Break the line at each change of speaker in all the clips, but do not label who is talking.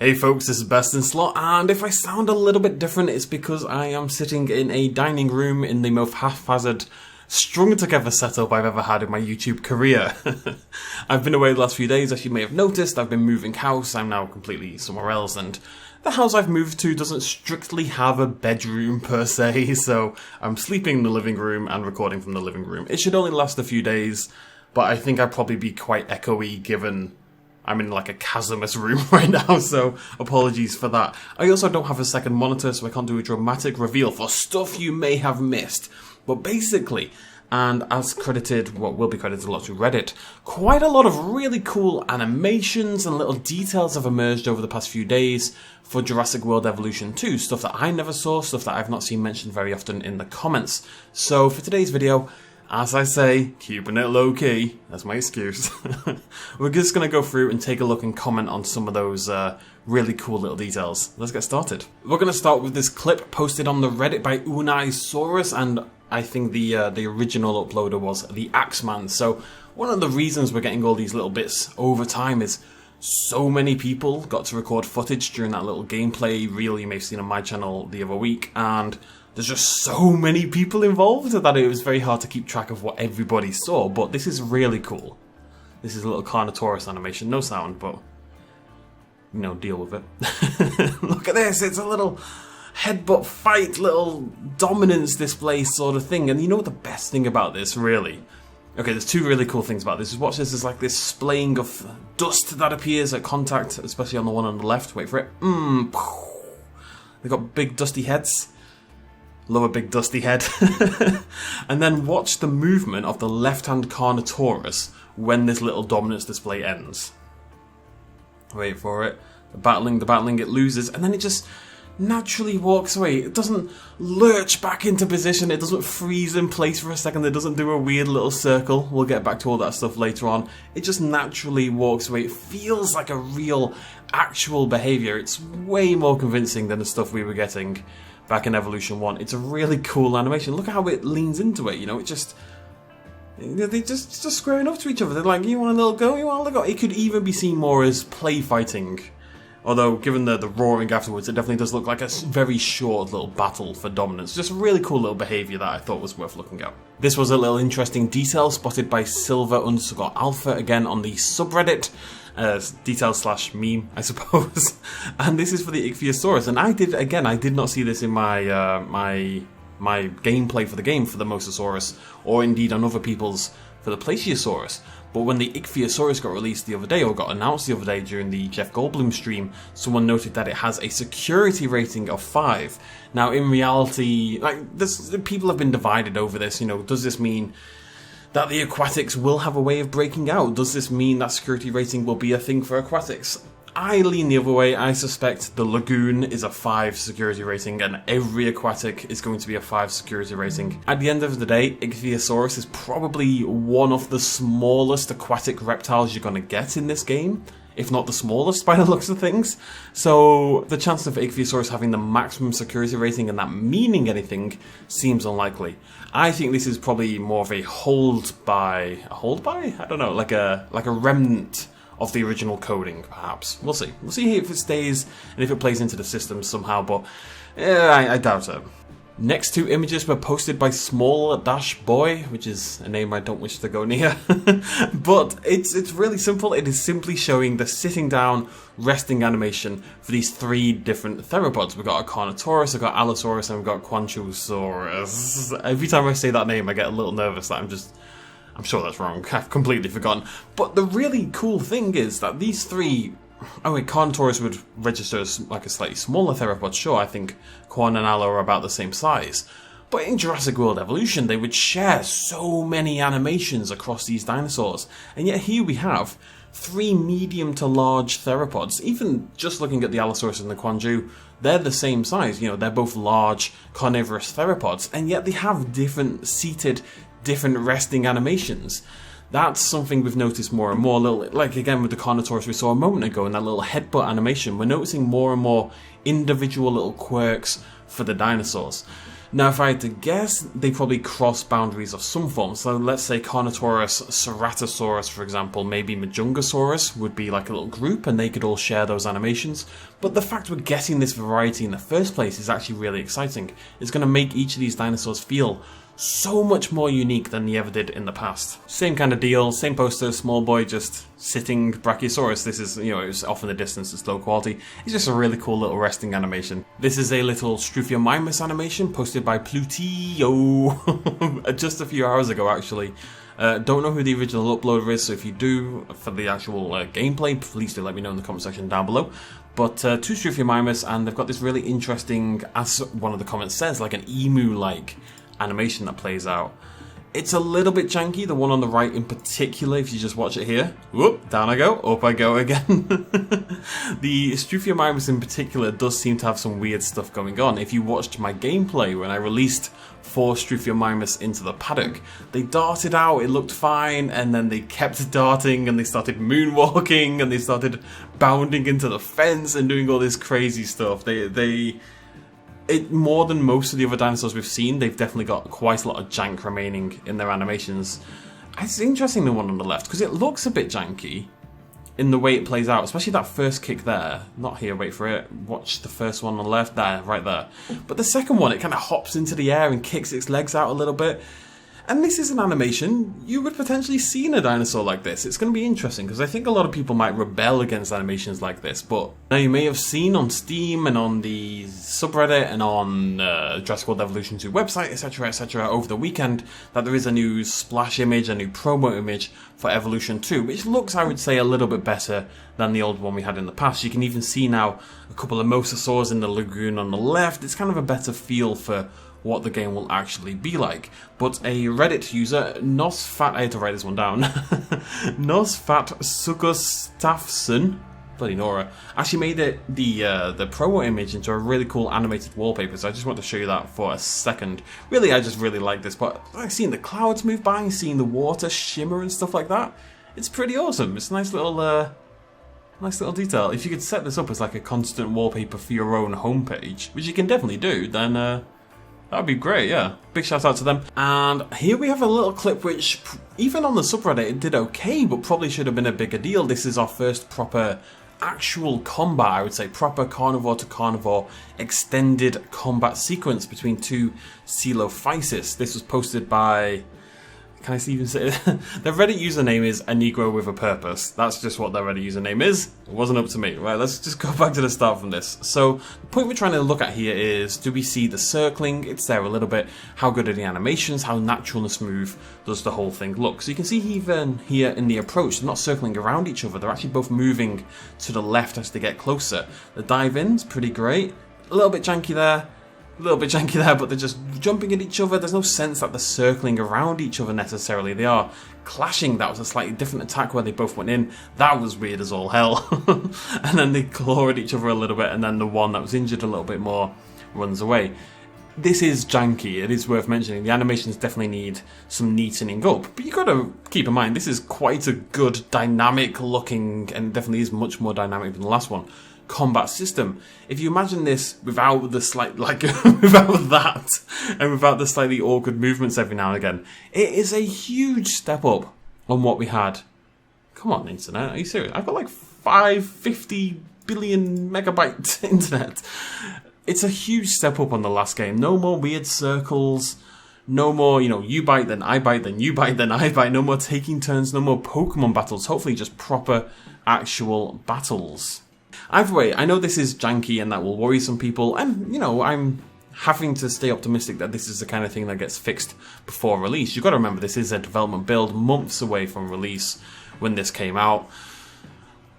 Hey folks, this is BestInSlot, and if I sound a little bit different, it's because I am sitting in a dining room in the most haphazard, strung together setup I've ever had in my YouTube career. I've been away the last few days, as you may have noticed. I've been moving house. I'm now completely somewhere else, and the house I've moved to doesn't strictly have a bedroom per se, so I'm sleeping in the living room and recording from the living room. It should only last a few days, but I think I'd probably be quite echoey given I'm in like a chasmous room right now, so apologies for that. I also don't have a second monitor, so I can't do a dramatic reveal for stuff you may have missed. But basically, and as credited, what will be credited a lot to Reddit, quite a lot of really cool animations and little details have emerged over the past few days for Jurassic World Evolution 2, stuff that I never saw, stuff that I've not seen mentioned very often in the comments. So for today's video, as I say, keeping it low-key, that's my excuse. We're just going to go through and take a look and comment on some of those really cool little details. Let's get started. We're going to start with this clip posted on the Reddit by Unaisaurus, and I think the original uploader was the Axeman. So one of the reasons we're getting all these little bits over time is so many people got to record footage during that little gameplay reel you may have seen on my channel the other week, and there's just so many people involved that it was very hard to keep track of what everybody saw, but this is really cool. This is a little Carnotaurus animation, no sound, but, you know, deal with it. Look at this, it's a little headbutt fight, little dominance display sort of thing, and you know what the best thing about this, really? Okay, there's two really cool things about this. Watch this, there's like this splaying of dust that appears at contact, especially on the one on the left, wait for it. They've got big dusty heads. Love a big dusty head. And then watch the movement of the left-hand Carnotaurus when this little dominance display ends. Wait for it. The battling, it loses, and then it just naturally walks away. It doesn't lurch back into position, it doesn't freeze in place for a second, it doesn't do a weird little circle. We'll get back to all that stuff later on. It just naturally walks away. It feels like a real, actual behaviour. It's way more convincing than the stuff we were getting back in Evolution 1. It's a really cool animation. Look at how it leans into it, you know, they just squaring up to each other. They're like, you want a little go, you want a little go. It could even be seen more as play fighting. Although, given the roaring afterwards, it definitely does look like a very short little battle for dominance. Just a really cool little behaviour that I thought was worth looking at. This was a little interesting detail spotted by Silver_Alpha, again on the subreddit. Detail/meme, I suppose. And this is for the Ichthyosaurus. And I did not see this in my my gameplay for the game for the Mosasaurus, or indeed on other people's for the Brachiosaurus. But when the Ichthyosaurus got released the other day, or got announced the other day during the Jeff Goldblum stream, someone noted that it has a security rating of 5. Now, in reality, people have been divided over this. You know, does this mean that the aquatics will have a way of breaking out? Does this mean that security rating will be a thing for aquatics? I lean the other way. I suspect the lagoon is a 5 security rating, and every aquatic is going to be a 5 security rating. At the end of the day, Ichthyosaurus is probably one of the smallest aquatic reptiles you're going to get in this game, if not the smallest by the looks of things. So the chance of Ichthyosaurus having the maximum security rating and that meaning anything seems unlikely. I think this is probably more of a hold by? I don't know, like a remnant of the original coding, perhaps. We'll see. We'll see if it stays and if it plays into the system somehow, but I doubt it. Next two images were posted by Small-Boy, which is a name I don't wish to go near. But it's really simple. It is simply showing the sitting down, resting animation for these 3 different theropods. We've got a Carnotaurus, we've got Allosaurus, and we've got Brachiosaurus. Every time I say that name, I get a little nervous that I'm sure that's wrong. I've completely forgotten. But the really cool thing is that these 3... Oh wait, Carnotaurus would register as like a slightly smaller theropod. Sure, I think Quan and Allo are about the same size. But in Jurassic World Evolution, they would share so many animations across these dinosaurs. And yet here we have 3 medium to large theropods. Even just looking at the Allosaurus and the Quanju, they're the same size. You know, they're both large carnivorous theropods. And yet they have different seated, different resting animations. That's something we've noticed more and more. Like again with the Carnotaurus we saw a moment ago in that little headbutt animation, we're noticing more and more individual little quirks for the dinosaurs. Now, if I had to guess, they probably cross boundaries of some form. So let's say Carnotaurus Ceratosaurus, for example, maybe Majungasaurus would be like a little group and they could all share those animations. But the fact we're getting this variety in the first place is actually really exciting. It's going to make each of these dinosaurs feel so much more unique than they ever did in the past. Same kind of deal, same poster, small boy just sitting Brachiosaurus. This is, you know, it's off in the distance, it's low quality. It's just a really cool little resting animation. This is a little Struthiomimus animation posted by Plutio just a few hours ago, actually. Don't know who the original uploader is, so if you do, for the actual gameplay, please do let me know in the comment section down below. But two Struthiomimus, and they've got this really interesting, as one of the comments says, like an emu-like animation that plays out. It's a little bit janky, the one on the right in particular, if you just watch it here. Whoop, down I go, up I go again. The Struthiomimus in particular does seem to have some weird stuff going on. If you watched my gameplay when I released 4 Struthiomimus into the paddock, they darted out, it looked fine, and then they kept darting, and they started moonwalking, and they started bounding into the fence and doing all this crazy stuff. More than most of the other dinosaurs we've seen, they've definitely got quite a lot of jank remaining in their animations. It's interesting, the one on the left, because it looks a bit janky in the way it plays out, especially that first kick there. Not here, wait for it. Watch the first one on the left, there, right there. But the second one, it kind of hops into the air and kicks its legs out a little bit. And this is an animation you would potentially see in a dinosaur like this. It's going to be interesting because I think a lot of people might rebel against animations like this. But now you may have seen on Steam and on the subreddit and on Jurassic World Evolution 2 website, etc, over the weekend that there is a new splash image, a new promo image for Evolution 2, which looks, I would say, a little bit better than the old one we had in the past. You can even see now a couple of mosasaurs in the lagoon on the left. It's kind of a better feel for what the game will actually be like. But a Reddit user, Nosfat, I had to write this one down, Nosfat bloody Nora, actually made it the promo image into a really cool animated wallpaper, so I just want to show you that for a second. Really, I just really like this, but like seeing the clouds move by, seeing the water shimmer and stuff like that, it's pretty awesome. It's a nice little detail. If you could set this up as like a constant wallpaper for your own homepage, which you can definitely do, then that'd be great, yeah. Big shout out to them. And here we have a little clip which, even on the subreddit, it did okay, but probably should have been a bigger deal. This is our first proper actual combat, I would say, proper carnivore to carnivore extended combat sequence between two Coelophysis. This was posted by, can I even say it? Their Reddit username is a Negro with a purpose. That's just what their Reddit username is. It wasn't up to me. Right, let's just go back to the start from this. So, the point we're trying to look at here is, do we see the circling? It's there a little bit. How good are the animations? How natural and smooth does the whole thing look? So you can see even here in the approach, they're not circling around each other. They're actually both moving to the left as they get closer. The dive in's pretty great. A little bit janky there. A little bit janky there, but they're just jumping at each other. There's no sense that they're circling around each other necessarily. They are clashing. That was a slightly different attack where they both went in. That was weird as all hell. And then they claw at each other a little bit, and then the one that was injured a little bit more runs away. This is janky, it is worth mentioning. The animations definitely need some neatening up, but you got to keep in mind this is quite a good dynamic looking, and definitely is much more dynamic than the last one, combat system. If you imagine this without the slight, like, without that, and without the slightly awkward movements every now and again, it is a huge step up on what we had. Come on, internet, are you serious? I've got like 550 billion megabyte internet. It's a huge step up on the last game. No more weird circles. No more, you bite, then I bite, then you bite, then I bite. No more taking turns. No more Pokemon battles. Hopefully just proper, actual battles. Either way, I know this is janky and that will worry some people. And, I'm having to stay optimistic that this is the kind of thing that gets fixed before release. You've got to remember this is a development build months away from release when this came out.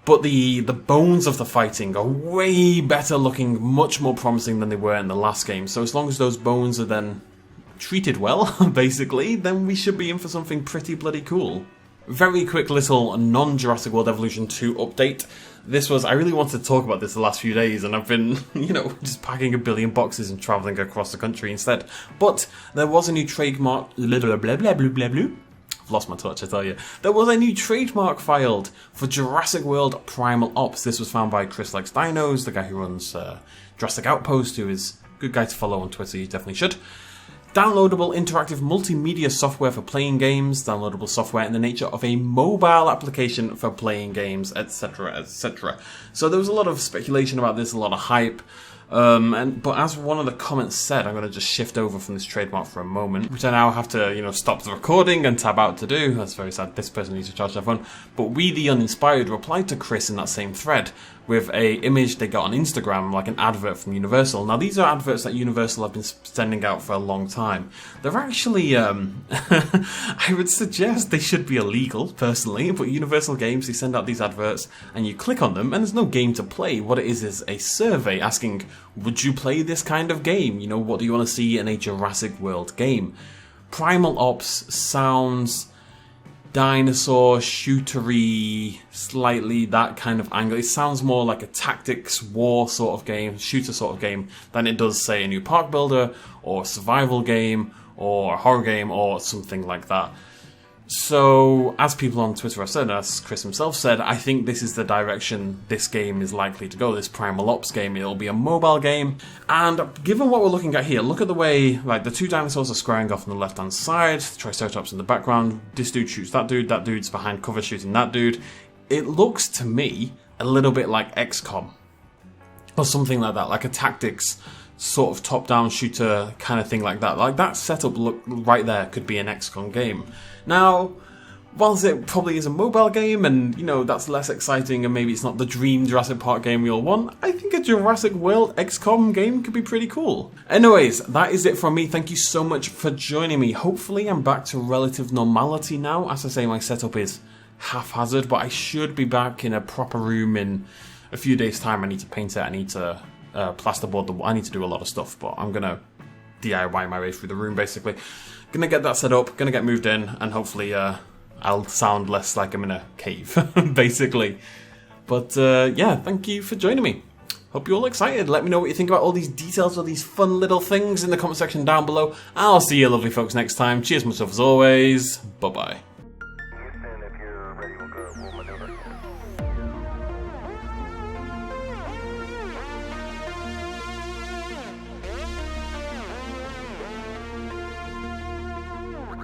But the bones of the fighting are way better looking, much more promising than they were in the last game. So as long as those bones are then treated well, basically, then we should be in for something pretty bloody cool. Very quick little non-Jurassic World Evolution 2 update. I really wanted to talk about this the last few days, and I've been, just packing a billion boxes and travelling across the country instead. But there was a new trademark, blah blah blah blah blah blah blah. I've lost my touch, I tell you. There was a new trademark filed for Jurassic World Primal Ops. This was found by Chris Likes Dinos, the guy who runs Jurassic Outpost, who is Good guy to follow on Twitter, you definitely should. Downloadable interactive multimedia software for playing games, downloadable software in the nature of a mobile application for playing games, etc, etc. So there was a lot of speculation about this, a lot of hype. But as one of the comments said, I'm going to just shift over from this trademark for a moment, which I now have to, stop the recording and tab out to do. That's very sad. This person needs to charge their phone. But We the Uninspired replied to Chris in that same thread with a image they got on Instagram, like an advert from Universal. Now, these are adverts that Universal have been sending out for a long time. They're actually, I would suggest they should be illegal, personally, but Universal Games, they send out these adverts, and you click on them, and there's no game to play. What it is a survey asking, would you play this kind of game? What do you want to see in a Jurassic World game? Primal Ops sounds dinosaur shootery, slightly that kind of angle. It sounds more like a tactics war sort of game, shooter sort of game, than it does, say, a new park builder or a survival game or a horror game or something like that. So, as people on Twitter have said, as Chris himself said, I think this is the direction this game is likely to go, this Primal Ops game. It'll be a mobile game, and given what we're looking at here, look at the way, the two dinosaurs are squaring off on the left-hand side, Triceratops in the background, this dude shoots that dude's behind cover shooting that dude. It looks, to me, a little bit like XCOM, or something like that, like a tactics sort of top-down shooter kind of thing like that. Like, that setup look right there could be an XCOM game. Now, whilst it probably is a mobile game and, that's less exciting and maybe it's not the dream Jurassic Park game we all want, I think a Jurassic World XCOM game could be pretty cool. Anyways, that is it from me. Thank you so much for joining me. Hopefully I'm back to relative normality now. As I say, my setup is haphazard, but I should be back in a proper room in a few days' time. I need to paint it, I need to plasterboard I need to do a lot of stuff, but I'm gonna DIY my way through the room, basically. Gonna get that set up, gonna get moved in, and hopefully I'll sound less like I'm in a cave, basically. But yeah, thank you for joining me. Hope you're all excited. Let me know what you think about all these details, all these fun little things in the comment section down below. I'll see you lovely folks next time. Cheers myself as always. Bye-bye.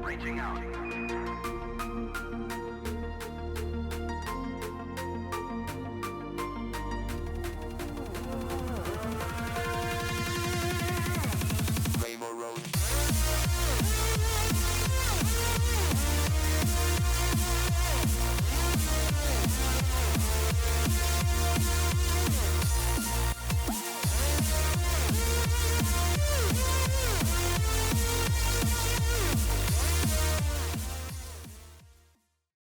Reaching out.